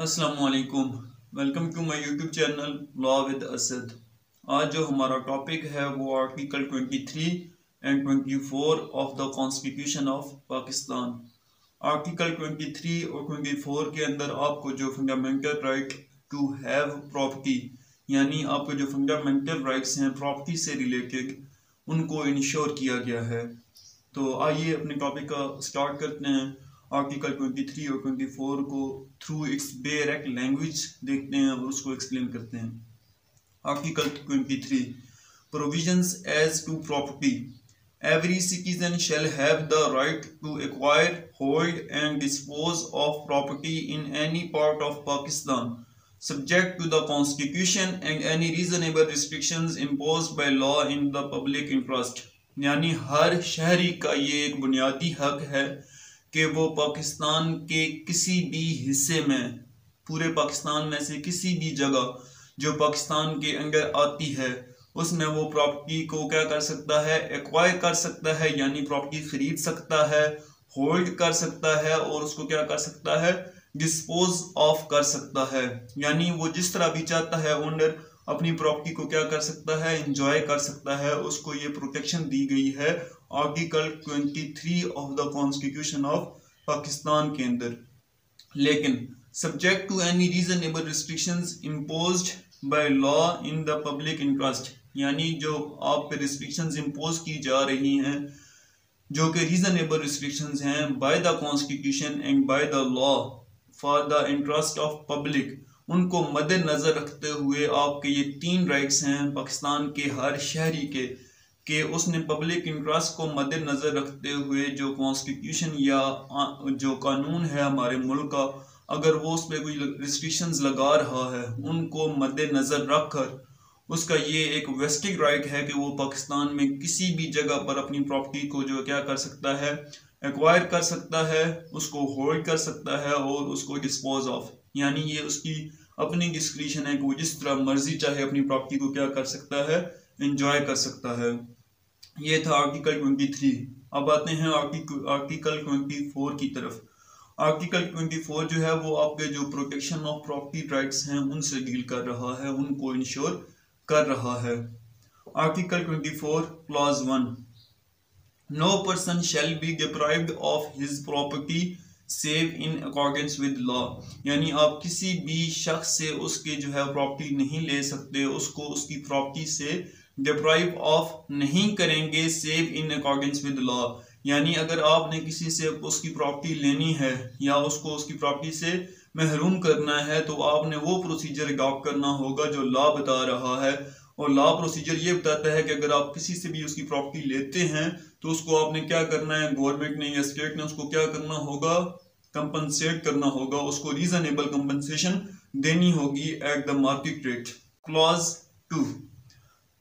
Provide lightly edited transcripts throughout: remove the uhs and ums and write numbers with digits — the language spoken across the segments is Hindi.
अस्सलामुअलैकुम। Welcome to my YouTube channel law with Asad. आज जो हमारा टॉपिक है वो article 23 and 24 of the constitution of Pakistan. Article 23 और 24 के अंदर आपको जो fundamental right to have property यानी आपके जो फंडामेंटल राइट्स हैं प्रॉपर्टी से रिलेटेड उनको इंश्योर किया गया है। तो आइए अपने टॉपिक का स्टार्ट करते हैं। आर्टिकल 23 और 24 को थ्रू इट्स डायरेक्ट लैंग्वेज देखते हैं और उसको एक्सप्लेन करते हैं। Article 23 provisions as to property. Every citizen shall have the right to acquire, hold and dispose of property in any part of Pakistan, subject to the Constitution and any reasonable restrictions imposed by law in the public interest। यानी हर शहरी का ये एक बुनियादी हक है कि वो पाकिस्तान के किसी भी हिस्से में, पूरे पाकिस्तान में से किसी भी जगह जो पाकिस्तान के अंदर आती है उसमें वो प्रॉपर्टी को क्या कर सकता है, एक्वायर कर सकता है यानी प्रॉपर्टी खरीद सकता है, होल्ड कर सकता है और उसको क्या कर सकता है, डिस्पोज ऑफ कर सकता है। यानी वो जिस तरह भी चाहता है ओनर अपनी प्रॉपर्टी को क्या कर सकता है, एंजॉय कर सकता है। उसको ये प्रोटेक्शन दी गई है article 23 of the constitution of Pakistan के अंदर। लेकिन subject to any reasonable restrictions imposed by law in the public interest, यानी जो आप पे रिस्ट्रिक्शंस इम्पोज की जा रही हैं जो कि रीजनेबल रिस्ट्रिक्शंस हैं by the constitution and by the law for the interest of public, उनको मद्देनजर रखते हुए आपके ये 3 राइट्स हैं पाकिस्तान के हर शहरी के उसने पब्लिक इंटरेस्ट को मद्देनजर रखते हुए जो कॉन्स्टिट्यूशन या जो कानून है हमारे मुल्क का, अगर वो उस पर कोई रिस्ट्रिक्शंस लगा रहा है उनको मद्देनजर रखकर उसका ये एक वेस्टेड राइट है कि वो पाकिस्तान में किसी भी जगह पर अपनी प्रॉपर्टी को जो क्या कर सकता है, एक्वायर कर सकता है, उसको होल्ड कर सकता है और उसको डिस्पोज ऑफ, यानी ये उसकी अपनी डिस्क्रिशन है कि वो जिस तरह मर्जी चाहे अपनी प्रॉपर्टी को क्या कर सकता है, एंजॉय कर सकता है। ये था आर्टिकल 23। अब आते हैं आर्टिकल 24 की तरफ। आर्टिकल 24 जो है वो आपके जो प्रोटेक्शन ऑफ प्रॉपर्टी राइट्स हैं उनसे डील कर रहा है, उनको इंश्योर कर रहा है। Article 24 clause 1, no person shall be deprived of his property save in accordance with law, यानी आप किसी भी शख्स से उसके जो है प्रॉपर्टी नहीं ले सकते, उसको उसकी प्रॉपर्टी से डिप्राइव ऑफ नहीं करेंगे save in accordance with law. यानी अगर आपने किसी से उसकी प्रॉपर्टी लेनी है या उसको उसकी प्रॉपर्टी से महरूम करना है तो आपने वो प्रोसीजर अडॉप्ट करना होगा जो लॉ बता रहा है। और लॉ प्रोसीजर ये बताता है कि अगर आप किसी से भी उसकी प्रॉपर्टी लेते हैं तो उसको आपने क्या करना है, गवर्नमेंट ने या स्टेट ने उसको क्या करना होगा, कंपनसेट करना होगा, उसको रीजनेबल कंपनसेशन देनी होगी at the market rate. Clause 2,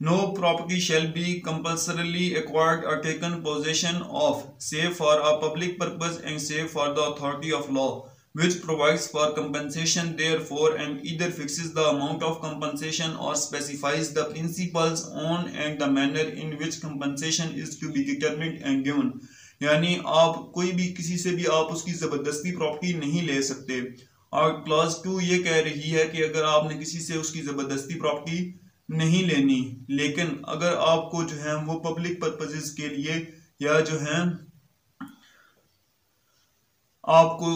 no property shall be compulsorily acquired or taken possession of save for a public purpose and save for the authority of law which provides for compensation therefore and either fixes the amount of compensation or specifies the principles on and the manner in which compensation is to be determined and given। यानी आप कोई भी किसी से भी आप उसकी जबरदस्ती प्रॉपर्टी नहीं ले सकते। और क्लॉज 2 ये कह रही है कि अगर आपने किसी से उसकी जबरदस्ती प्रॉपर्टी नहीं लेनी, लेकिन अगर आपको जो है वो पब्लिक पर्पसेस के लिए या जो है आपको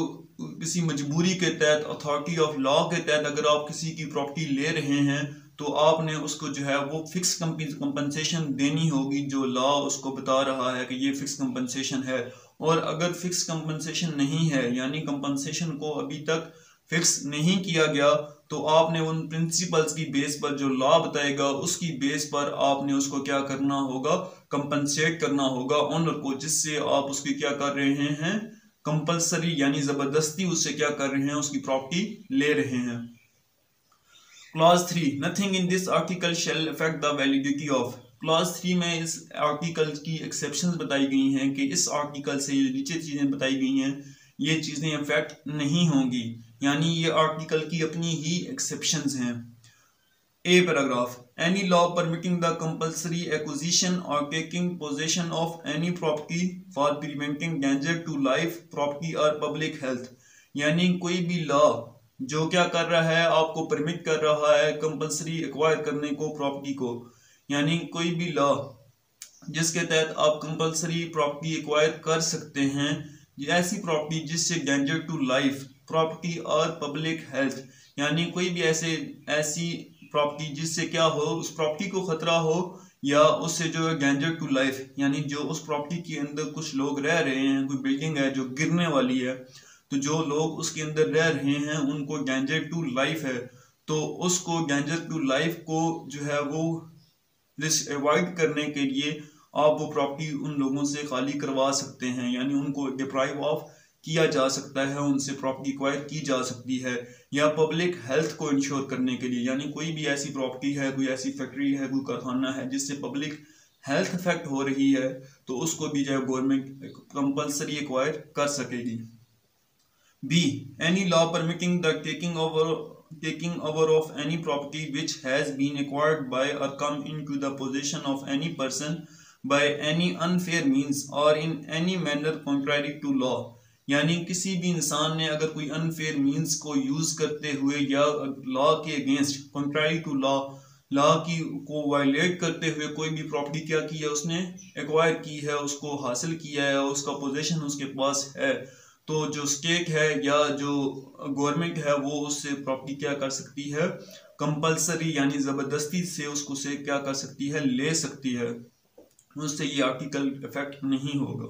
किसी मजबूरी के तहत अथॉरिटी ऑफ लॉ के तहत अगर आप किसी की प्रॉपर्टी ले रहे हैं तो आपने उसको जो है वो फिक्स कंपनसेशन देनी होगी जो लॉ उसको बता रहा है कि ये फिक्स कंपनसेशन है। और अगर फिक्स कंपनसेशन नहीं है यानी कंपनसेशन को अभी तक फिक्स नहीं किया गया तो आपने उन प्रिंसिपल्स की बेस पर जो लॉ बताएगा उसकी बेस पर आपने उसको क्या करना होगा, कंपनसेट करना होगा ओनर को, जिससे आप उसकी क्या कर रहे हैं, कंपल्सरी यानी जबरदस्ती उससे क्या कर रहे हैं, उसकी प्रॉपर्टी ले रहे हैं। Clause 3, nothing in this article shall affect the validity of. Clause 3 में इस आर्टिकल की एक्सेप्शंस बताई गई हैं कि इस आर्टिकल से ये नीचे चीजें बताई गई हैं ये चीजें इफेक्ट नहीं होंगी, यानी ये आर्टिकल की अपनी ही एक्सेप्शंस हैं। A paragraph, any law permitting the compulsory acquisition or taking possession of any property for preventing danger to life, property or public health, यानी कोई भी लॉ जो क्या कर रहा है, आपको परमिट कर रहा है कंपल्सरी एक्वायर करने को प्रॉपर्टी को। यानी कोई भी लॉ जिसके तहत आप कंपल्सरी प्रॉपर्टी एक्वायर कर सकते हैं, ऐसी प्रॉपर्टी जिससे danger to life property or public health, यानी कोई भी ऐसी प्रॉपर्टी जिससे क्या हो, उस प्रॉपर्टी को खतरा हो या उससे जो है डेंजर टू लाइफ, यानी जो उस प्रॉपर्टी के अंदर कुछ लोग रह रहे हैं, कोई बिल्डिंग है जो गिरने वाली है, तो जो लोग उसके अंदर रह रहे हैं उनको डेंजर टू लाइफ है, तो उसको डेंजर टू लाइफ को जो है वो अवॉइड करने के लिए आप वो प्रॉपर्टी उन लोगों से खाली करवा सकते हैं, यानी उनको डिप्राइव ऑफ किया जा सकता है, उनसे प्रॉपर्टी एक्वायर की जा सकती है। या पब्लिक हेल्थ को इंश्योर करने के लिए, यानी कोई भी ऐसी प्रॉपर्टी है, कोई ऐसी फैक्ट्री है, कोई कारखाना है जिससे पब्लिक हेल्थ इफेक्ट हो रही है, तो उसको भी जो है गवर्नमेंट कंपल्सरी एक्वायर कर सकेगी। B, any law permitting the taking over of any property which has been acquired by or come into the possession of any person by any unfair means or in any manner contrary to law, यानी किसी भी इंसान ने अगर कोई अनफेयर मींस को यूज करते हुए या लॉ के अगेंस्ट कॉन्ट्रारी टू लॉ की को वायलेट करते हुए कोई भी प्रॉपर्टी क्या की है, उसने एक्वायर की है, उसको हासिल किया है, उसका पोजेशन उसके पास है, तो जो स्टेट है या जो गवर्नमेंट है वो उससे प्रॉपर्टी क्या कर सकती है, कंपल्सरी यानी जबरदस्ती से उसको से क्या कर सकती है, ले सकती है, उससे ये आर्टिकल इफेक्ट नहीं होगा।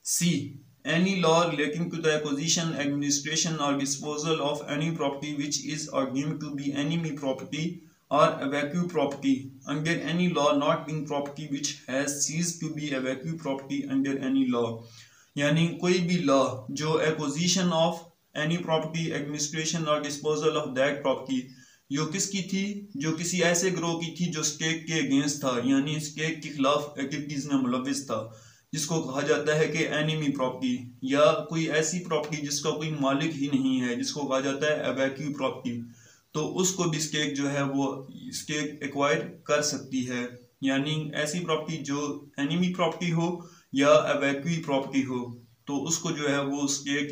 C, any law relating to the acquisition, administration or disposal of any property which is or deemed to be enemy property or a vacuum property under any law not being property which has ceased to be a vacuum property under any law, यानी कोई भी लॉ जो acquisition of any property, administration or disposal of that property, जो किसकी थी, जो किसी ऐसे ग्रोह की थी जो स्टेट के अगेंस्ट था, यानी स्टेट के खिलाफ एक्टिविटीज में मुलविस था, जिसको कहा जाता है कि एनिमी प्रॉपर्टी, या कोई ऐसी प्रॉपर्टी जिसका कोई मालिक ही नहीं है, जिसको कहा जाता है वैक्यू प्रॉपर्टी, तो उसको भी स्टेट जो है वो स्टेट एक्वायर कर सकती है। यानी ऐसी प्रॉपर्टी जो एनिमी प्रॉपर्टी हो या वैक्यू प्रॉपर्टी हो, तो उसको जो है वो स्टेट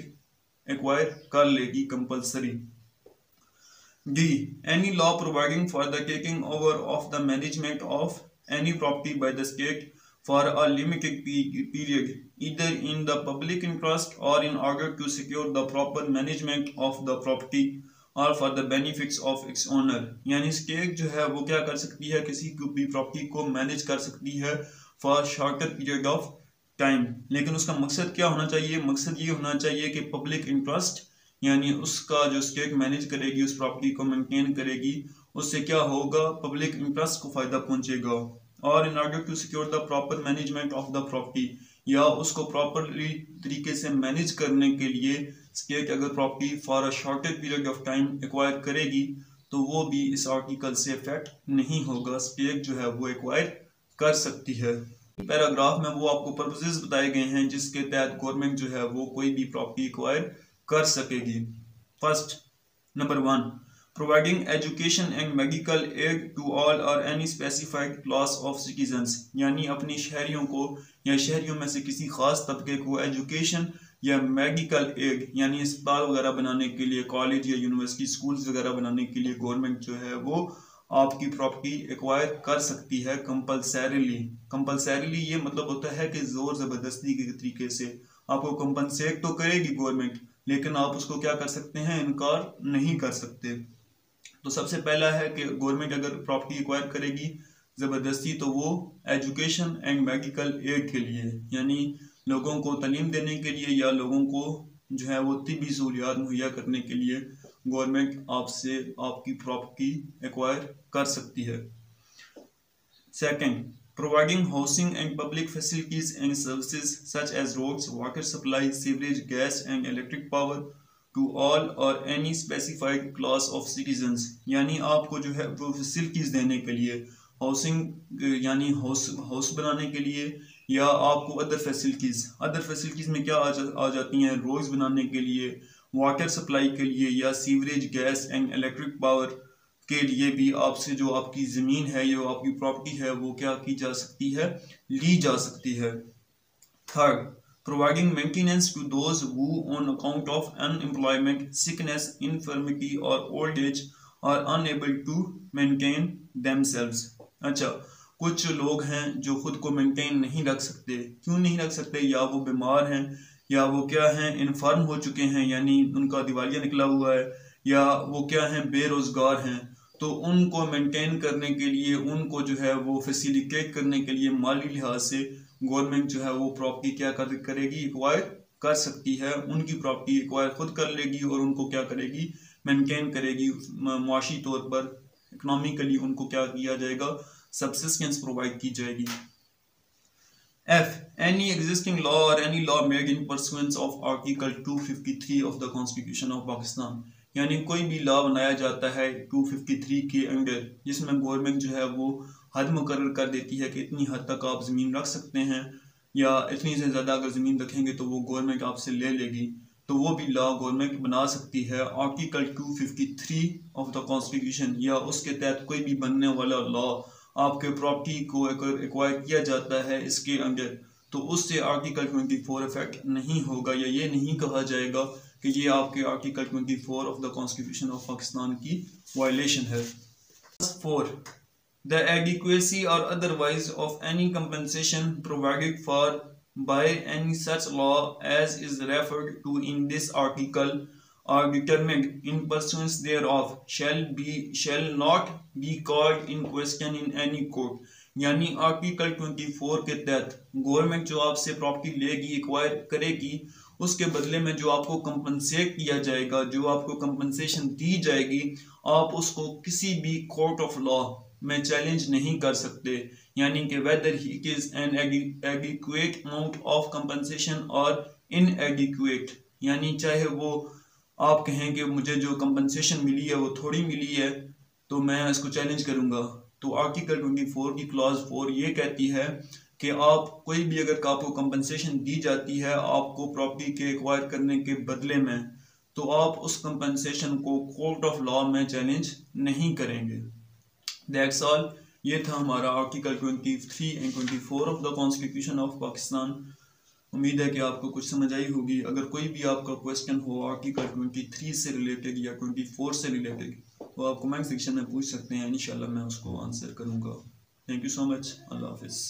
एक्वायर कर लेगी compulsory. D, any law providing for the taking over of the management of any property by the state for a limited period either in the public interest or in order to secure the proper management of the property or for the benefits of its owner, यानी स्टेट जो है वो क्या कर सकती है, किसी भी प्रॉपर्टी को मैनेज कर सकती है for shorter period of time, लेकिन उसका मकसद क्या होना चाहिए, मकसद ये होना चाहिए कि पब्लिक इंटरेस्ट, यानी उसका जो स्टेट मैनेज करेगी, उस प्रॉपर्टी को मेंटेन करेगी, उससे क्या होगा, पब्लिक इंटरेस्ट को फायदा पहुंचेगा, और in order to secure the proper management of the property, या उसको प्रॉपरली तरीके से मैनेज करने के लिए स्टेट अगर property for a shorter period of time acquire करेगी, तो वो भी इस आर्टिकल से इफेक्ट नहीं होगा, स्टेट जो है वो एक्वायर कर सकती है। पैराग्राफ में वो आपको पर्पसेस बताए गए हैं जिसके तहत गवर्नमेंट जो है वो कोई भी प्रॉपर्टी एक्वायर कर सकेगी। First, number 1, providing education and medical aid to all or any specified class of citizens, यानी अपनी शहरियों को या शहरियों में से किसी खास तबके को एजुकेशन या मेडिकल एड, यानी अस्पताल वगैरह बनाने के लिए, कॉलेज या यूनिवर्सिटी स्कूल्स वगैरह बनाने के लिए गवर्नमेंट जो है वो आपकी प्रॉपर्टी एक्वायर कर सकती है कंपल्सरीली। कंपल्सरीली ये मतलब होता है कि जोर जबरदस्ती के तरीके से आपको कंपनसेट तो करेगी गवर्नमेंट, लेकिन आप उसको क्या कर सकते हैं, इनकार नहीं कर सकते। तो सबसे पहला है कि गवर्नमेंट अगर प्रॉपर्टी एक्वायर करेगी ज़बरदस्ती, तो वो एजुकेशन एंड मेडिकल एड के लिए, यानी लोगों को तालीम देने के लिए या लोगों को जो है वो तिब्बी सहूलियात मुहैया करने के लिए गवर्नमेंट आपसे आपकी प्रॉपर्टी एक्वायर कर सकती है। Second, providing housing and public facilities and services such as roads, water supply, sewerage, gas and electric power to all or any specified class of citizens, यानी आपको जो है वो फैसिलिटीज देने के लिए, हाउसिंग यानी हाउस बनाने के लिए, या आपको अदर फैसिलिटीज में क्या आ जाती हैं, रोड्स बनाने के लिए, वाटर सप्लाई के लिए, या sewerage, gas and electric power के लिए भी आपसे जो आपकी ज़मीन है, जो आपकी प्रॉपर्टी है, वो क्या की जा सकती है, ली जा सकती है। Third, providing maintenance to those who on account of unemployment, sickness, infirmity or old age are unable to maintain themselves। अच्छा, कुछ लोग हैं जो खुद को मेंटेन नहीं रख सकते। क्यों नहीं रख सकते? या वो बीमार हैं, या वो क्या हैं, इन्फर्म हो चुके हैं, यानी उनका दिवालिया निकला हुआ है, या वो क्या हैं, बेरोजगार हैं। तो उनको मेंटेन करने के लिए, उनको जो है वो फैसिलिटेट करने के लिए माली लिहाज से गवर्नमेंट जो है वो प्रॉपर्टी क्या करेगी, एक्वायर कर सकती है। उनकी प्रॉपर्टी एक्वायर खुद कर लेगी और उनको क्या करेगी, मेंटेन करेगी। मुआशी तौर पर इकोनॉमिकली उनको क्या किया जाएगा, सबसिस्टेंस प्रोवाइड की जाएगी। F. Any existing law or any law made in pursuance of Article 253 of the Constitution of Pakistan, यानी कोई भी लॉ बनाया जाता है 253 के अंडर, जिसमें गवर्नमेंट जो है वो हद मुकर्रर कर देती है कि इतनी हद तक आप ज़मीन रख सकते हैं, या इतनी से ज़्यादा अगर ज़मीन रखेंगे तो वो गवर्नमेंट आपसे ले लेगी, तो वो भी लॉ गवर्नमेंट बना सकती है। आर्टिकल 253 ऑफ द कॉन्स्टिट्यूशन या उसके तहत कोई भी बनने वाला लॉ आपके प्रॉपर्टी को एक्वायर किया जाता है इसके अंडर, तो उससे आर्टिकल 24 इफेक्ट नहीं होगा, या ये नहीं कहा जाएगा कि ये आपके article 24 of the constitution of Pakistan की वायलेशन है। 4. The adequacy or otherwise of any compensation provided for by any such law as is referred to in this article are determined in pursuance thereof shall not be called in question in any court। यानी आर्टिकल 24 के तहत गवर्नमेंट जो आपसे प्रॉपर्टी लेगी, एक्वायर करेगी, उसके बदले में जो आपको कंपनसेट किया जाएगा, जो आपको कंपनसेशन दी जाएगी, आप उसको किसी भी कोर्ट ऑफ लॉ में चैलेंज नहीं कर सकते। यानी कि whether it is an adequate amount of compensation और इनएडिक्वेट, यानी चाहे वो आप कहें कि मुझे जो कंपनसेशन मिली है वो थोड़ी मिली है तो मैं इसको चैलेंज करूंगा। तो आर्टिकल 24 की क्लॉज 4 ये कहती है कि आप कोई भी अगर आपको कंपनसेशन दी जाती है आपको प्रॉपर्टी के एक्वायर करने के बदले में, तो आप उस कंपनसेशन को कोर्ट ऑफ लॉ में चैलेंज नहीं करेंगे। That's all. ये था हमारा article 23 and 24 of the constitution of Pakistan. उम्मीद है कि आपको कुछ समझ आई होगी। अगर कोई भी आपका क्वेश्चन हो आर्टिकल 23 से रिलेटेड या 24 से रिलेटेड, तो आप कमेंट सेक्शन में पूछ सकते हैं, इंशाल्लाह मैं उसको आंसर करूंगा। Thank you so much. अल्लाह हाफिज़।